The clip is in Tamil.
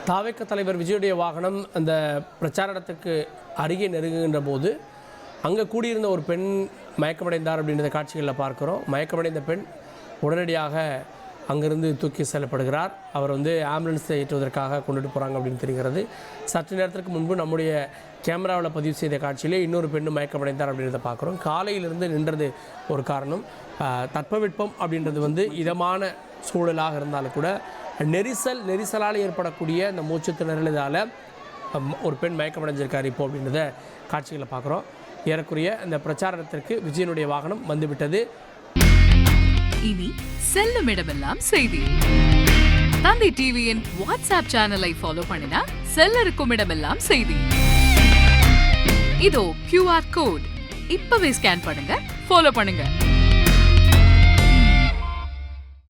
தாவேக்க தலைவர் விஜயுடைய வாகனம் அந்த பிரச்சாரத்துக்கு அருகே நெருங்குகின்ற போது அங்கே கூடியிருந்த ஒரு பெண் மயக்கமடைந்தார் அப்படின்றத காட்சிகளில் பார்க்குறோம். மயக்கமடைந்த பெண் உடனடியாக அங்கிருந்து தூக்கி செல்லப்படுகிறார். அவர் ஆம்புலன்ஸை ஏற்றுவதற்காக கொண்டுட்டு போகிறாங்க அப்படின்னு தெரிகிறது. சற்று நேரத்திற்கு முன்பு நம்முடைய கேமராவில் பதிவு செய்த காட்சியிலே இன்னொரு பெண்ணு மயக்கமடைந்தார் அப்படின்றத பார்க்குறோம். காலையிலிருந்து நின்றது ஒரு காரணம். தட்பவெப்பம் அப்படின்றது இதமான சூழலாக இருந்தாலும் கூட நெரிசலால் ஏற்படக்கூடிய அந்த மூச்சு திணறலால் ஒரு பெண் மயக்கமடைஞ்சிருக்கார் இப்போ அப்படின்றத காட்சிகளை பார்க்குறோம். ஏறக்குறைய இந்த பிரச்சாரத்திற்கு விஜயனுடைய வாகனம் வந்துவிட்டது. இனி செல்லும் இடமெல்லாம் செய்தி. தந்தை டிவியின் வாட்ஸ்அப் சேனலை ஃபாலோ பண்ணினா செல்ல இருக்கும் இடமெல்லாம் செய்தி. இதோ QR கோட் இப்பவே ஸ்கேன் பண்ணுங்க, ஃபாலோ பண்ணுங்க.